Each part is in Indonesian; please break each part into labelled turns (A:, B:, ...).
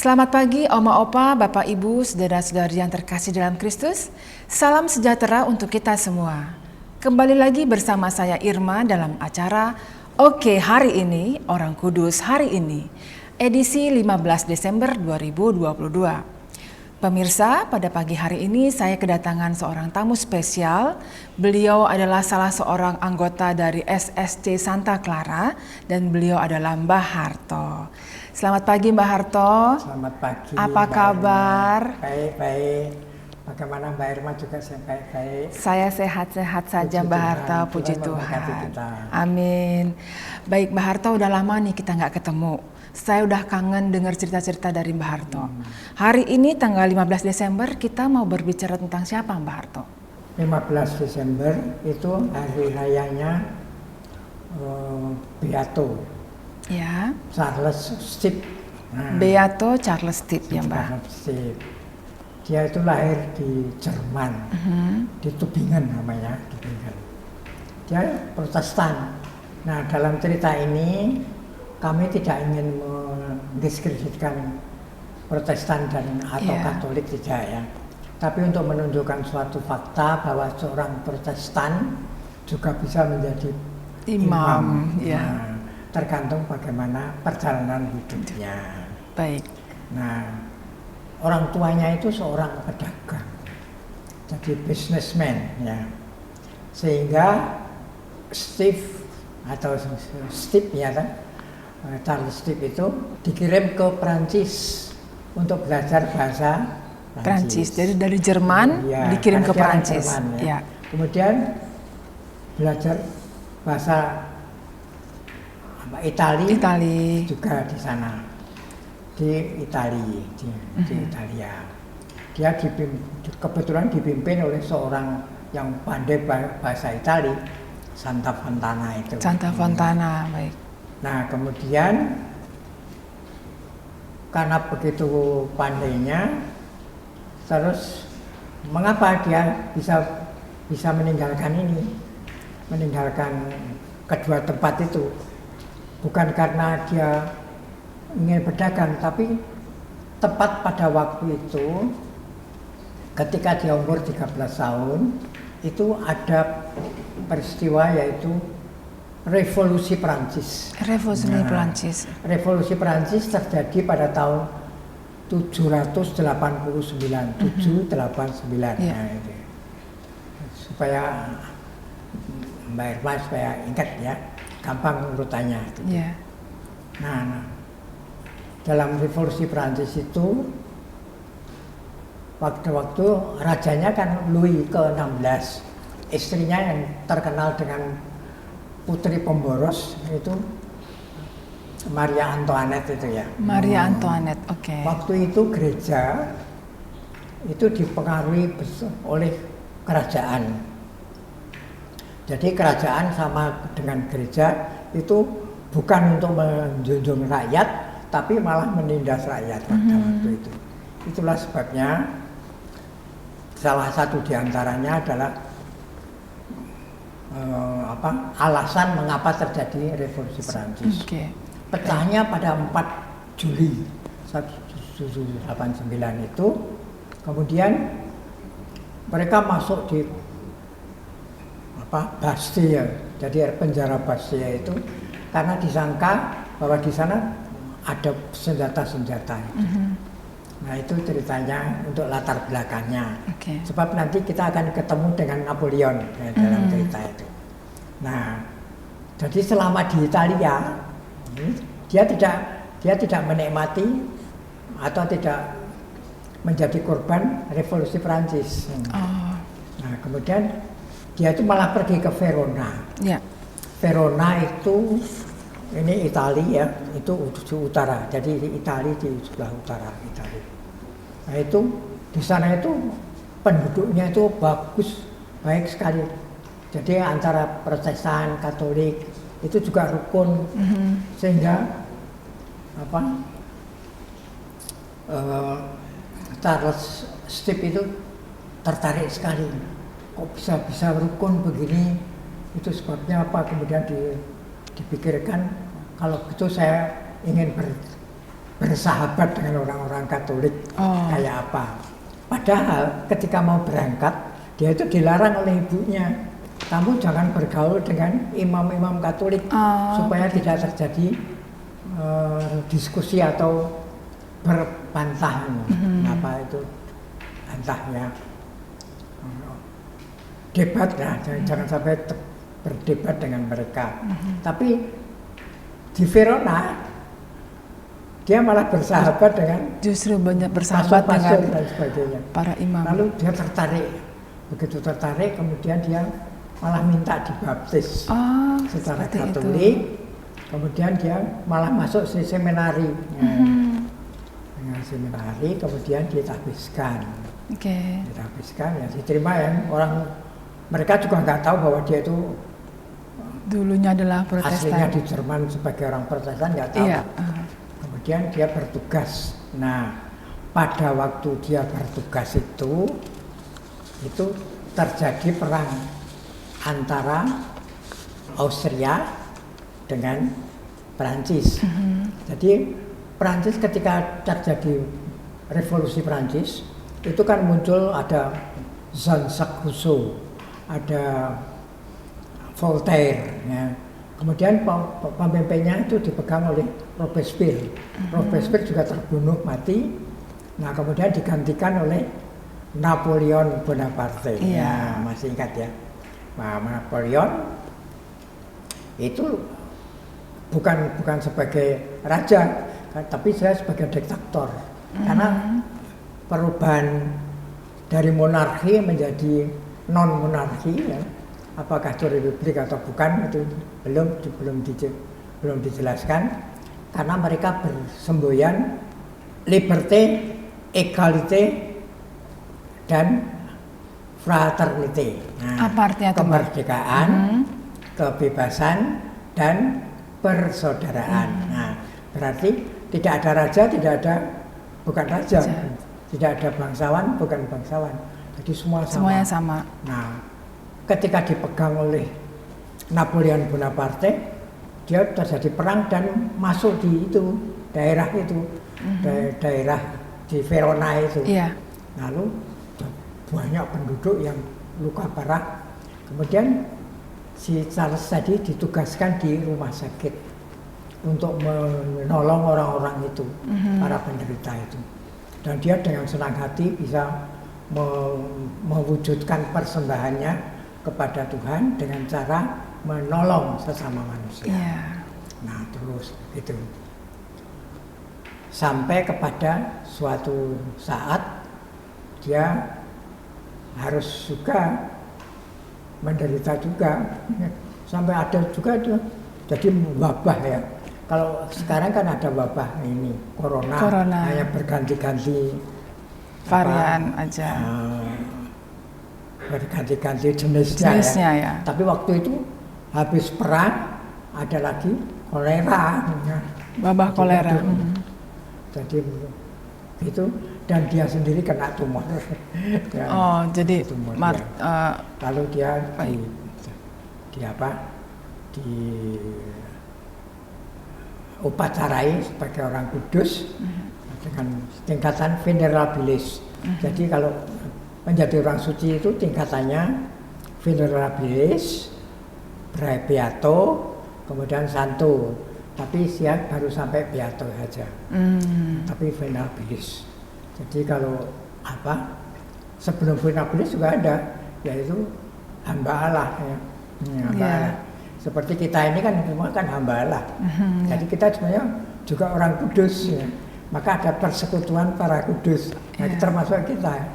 A: Selamat pagi Oma Opa, Bapak Ibu, saudara-saudari yang terkasih dalam Kristus. Salam sejahtera untuk kita semua. Kembali lagi bersama saya Irma dalam acara Oke Hari Ini, Orang Kudus Hari Ini, edisi 15 Desember 2022. Pemirsa, pada pagi hari ini saya kedatangan seorang tamu spesial. Beliau adalah salah seorang anggota dari SSC Santa Clara dan beliau adalah Mbah Harto. Selamat pagi Mbah Harto.
B: Selamat pagi.
A: Apa kabar?
B: Baik-baik. Bagaimana Mbak Irma juga baik-baik?
A: Saya sehat-sehat saja Mbah Harto, puji Tuhan. Amin. Baik Mbah Harto, udah lama nih kita nggak ketemu. Saya udah kangen dengar cerita-cerita dari Mbah Harto. Hari ini tanggal 15 Desember kita mau berbicara tentang siapa Mbah Harto?
B: 15 Desember itu hari rayanya Beato
A: Ya.
B: Charles Stipp.
A: Beato Charles Stipp ya Mbah.
B: Dia itu lahir di Jerman, di Tübingen namanya, Tübingen. Dia Protestan. Nah dalam cerita ini kami tidak ingin mendiskreditkan Protestan atau Katolik, tidak ya. Tapi untuk menunjukkan suatu fakta bahwa seorang Protestan juga bisa menjadi imam.
A: Ya.
B: Nah, tergantung bagaimana perjalanan hidupnya.
A: Baik.
B: Nah, orang tuanya itu seorang pedagang, jadi businessman ya. Sehingga Stipp ya kan, Charles Stipp itu dikirim ke Prancis untuk belajar bahasa
A: Prancis. Jadi dari Jerman
B: ya,
A: dikirim ke Prancis.
B: Jerman, ya.
A: Ya.
B: Kemudian belajar bahasa Itali juga di sana, di Italia. Dia kebetulan dipimpin oleh seorang yang pandai bahasa Itali, Santa Fontana itu.
A: Santa Fontana, baik.
B: Nah kemudian karena begitu pandainya, terus mengapa dia bisa meninggalkan kedua tempat itu? Bukan karena dia ingin berdagang, tapi tepat pada waktu itu ketika dia umur 13 tahun itu ada peristiwa yaitu Revolusi Prancis. Revolusi Prancis terjadi pada tahun 789.
A: Yeah.
B: Nah, itu. Supaya Mbak Irma supaya ingat ya, gampang urutannya.
A: Yeah.
B: Nah, dalam Revolusi Prancis itu waktu rajanya kan Louis ke-16, istrinya yang terkenal dengan putri pemboros itu Maria Antoinette itu ya.
A: Maria Antoinette, oke.
B: Waktu itu gereja itu dipengaruhi oleh kerajaan. Jadi kerajaan sama dengan gereja itu bukan untuk menjunjung rakyat, tapi malah menindas rakyat pada waktu itu. Itulah sebabnya salah satu diantaranya adalah alasan mengapa terjadi Revolusi Prancis. Pecahnya pada 4 Juli 1789 itu, kemudian mereka masuk di Bastille, jadi penjara Bastille itu karena disangka bahwa di sana ada senjata-senjata. Nah itu ceritanya untuk latar belakangnya. Sebab nanti kita akan ketemu dengan Napoleon ya, dalam cerita itu. Nah, jadi selama di Italia dia tidak menikmati atau tidak menjadi korban Revolusi Prancis. Nah kemudian dia itu malah pergi ke Verona.
A: Yeah.
B: Verona itu ini Italia ya, itu di utara. Jadi Italia di sebelah utara Italia. Nah itu di sana itu penduduknya itu baik sekali. Jadi antara Protestan, Katolik itu juga rukun, sehingga Charles Stipp itu tertarik sekali. Kok bisa rukun begini? Itu sebabnya apa? Kemudian dipikirkan kalau gitu saya ingin bersahabat dengan orang-orang Katolik kayak apa. Padahal ketika mau berangkat, dia itu dilarang oleh ibunya. Kamu jangan bergaul dengan imam-imam Katolik supaya tidak terjadi diskusi atau berbantahan. Apa itu? Bantahnya. Debat, nah, jangan sampai berdebat dengan mereka. Tapi di Verona dia malah bersahabat dengan
A: justru banyak bersahabat dengan
B: dan sebagainya.
A: para imam.
B: Lalu dia tertarik, begitu tertarik kemudian dia malah minta dibaptis secara Katolik. Kemudian dia malah masuk seminari, seminari kemudian ditahbiskan. Ditahbiskan ya diterima ya orang. Mereka juga nggak tahu bahwa dia itu
A: dulunya adalah Protestan.
B: Aslinya di Jerman sebagai orang Protestan nggak tahu.
A: Iya.
B: Kemudian dia bertugas. Nah, pada waktu dia bertugas itu terjadi perang antara Austria dengan Perancis. Jadi Perancis ketika terjadi revolusi Perancis itu kan muncul ada Jean-Jacques Rousseau, ada Voltaire, ya. Kemudian pemimpinnya itu dipegang oleh Robespierre. Robespierre juga terbunuh mati. Nah kemudian digantikan oleh Napoleon Bonaparte. Ya, masih ingat ya. Nah, Napoleon itu bukan sebagai raja, tapi saya sebagai diktator. Karena perubahan dari monarki menjadi non monarki, ya, apakah itu republik atau bukan itu belum dijelaskan, karena mereka bersemboyan liberté, égalité dan fraternité. Nah,
A: apa artinya itu,
B: kemerdekaan, kebebasan dan persaudaraan. Nah, berarti tidak ada raja, tidak ada bukan raja, tidak ada bangsawan, bukan bangsawan. Jadi semuanya sama. Nah, ketika dipegang oleh Napoleon Bonaparte, dia terjadi perang dan masuk di itu daerah itu, daerah di Verona itu. Lalu banyak penduduk yang luka parah. Kemudian si Charles tadi ditugaskan di rumah sakit untuk menolong orang-orang itu, para penderita itu. Dan dia dengan senang hati bisa mewujudkan persembahannya kepada Tuhan dengan cara menolong sesama manusia. Nah terus itu sampai kepada suatu saat dia harus juga menderita juga, sampai ada juga jadi wabah ya. Kalau sekarang kan ada wabah ini corona. Hanya berganti-ganti
A: varian aja,
B: berganti-ganti jenisnya ya. Tapi waktu itu habis perang ada lagi kolera,
A: wabah kolera.
B: Jadi itu, dan dia sendiri kena tumor.
A: Jadi
B: tumor lalu dia upacarai sebagai orang kudus dengan tingkatan venerabilis. Jadi kalau menjadi orang suci itu tingkatannya venerabilis, beato, kemudian santo. Tapi dia baru sampai beato saja. Tapi venerabilis. Jadi kalau sebelum venerabilis juga ada, yaitu hamba Allah ya. Hamba Allah. Seperti kita ini kan semua kan hamba Allah. Jadi kita sebenarnya juga orang kudus ya. Maka ada persekutuan para kudus. Nah, itu termasuk kita.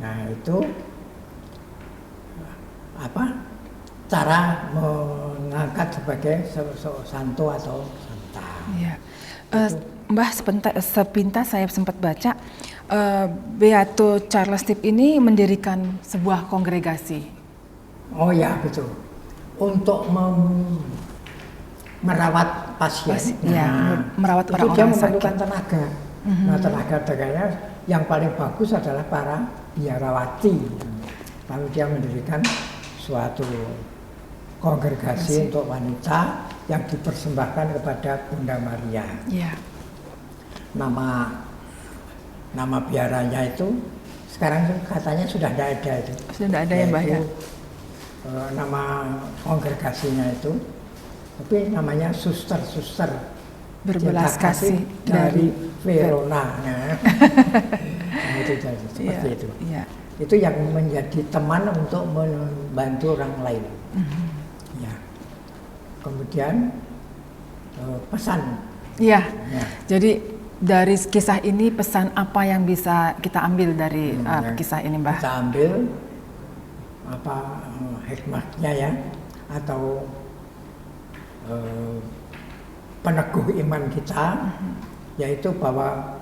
B: Nah, itu cara mengangkat sebagai santo atau santa.
A: Mbah, sepintas saya sempat baca Beato Charles Stip ini mendirikan sebuah kongregasi.
B: Oh ya, betul. Untuk merawat pasien.
A: Merawat
B: itu dia memerlukan tenaga. Nah, teganya yang paling bagus adalah para biarawati. Lalu dia mendirikan suatu kongregasi untuk wanita yang dipersembahkan kepada Bunda Maria. nama biaranya itu sekarang katanya sudah tidak ada itu.
A: Sudah ada ya, Mbah ya.
B: Nama kongregasinya itu, tapi namanya suster
A: Berbelas kasih
B: dari Verona. Nah, itu jadi seperti itu.
A: Iya.
B: Itu yang menjadi teman untuk membantu orang lain. Ya. Kemudian pesan.
A: Iya.
B: Ya.
A: Jadi dari kisah ini pesan apa yang bisa kita ambil dari kisah ini, Mbah?
B: Kita ambil hikmahnya ya, atau peneguh iman kita, yaitu bahwa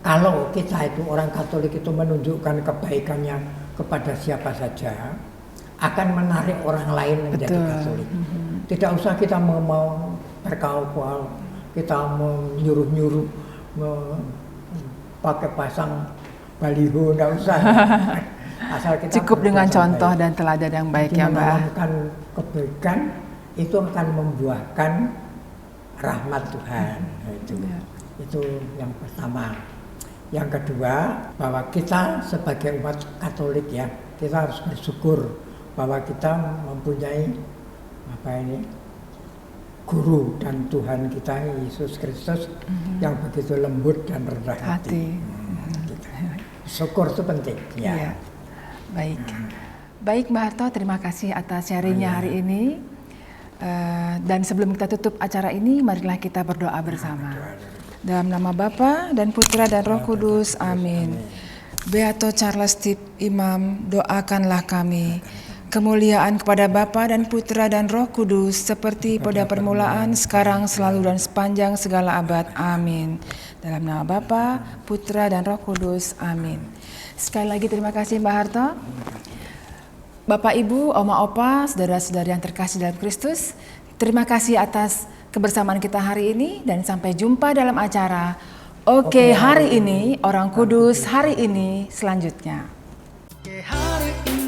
B: kalau kita itu orang Katolik itu menunjukkan kebaikannya kepada siapa saja, akan menarik orang lain menjadi Katolik. Tidak usah kita mau berkaul, kita menyuruh pakai pasang baliho, tidak usah. Asal kita
A: cukup dengan contoh dan teladan yang baik ya, Mbah.
B: Menanamkan kebaikan itu akan membuahkan rahmat Tuhan. Itu yang pertama. Yang kedua, bahwa kita sebagai umat Katolik ya, kita harus bersyukur bahwa kita mempunyai guru dan Tuhan kita Yesus Kristus yang begitu lembut dan rendah hati. Syukur itu penting. Ya.
A: Iya. Baik. Baik, Mbah Harto, terima kasih atas sharingnya hari ini. Dan sebelum kita tutup acara ini, marilah kita berdoa bersama. Dalam nama Bapa dan Putra dan Roh Kudus, amin. Beato Charles Tip Imam, doakanlah kami. Kemuliaan kepada Bapa dan Putra dan Roh Kudus, seperti pada permulaan, sekarang, selalu, dan sepanjang segala abad. Amin. Dalam nama Bapa, Putra dan Roh Kudus, amin. Sekali lagi terima kasih Mbah Harto. Bapak, Ibu, Oma, Opa, saudara-saudari yang terkasih dalam Kristus, terima kasih atas kebersamaan kita hari ini, dan sampai jumpa dalam acara Oke Hari Ini, Orang Kudus Hari Ini selanjutnya.
C: Oke hari ini.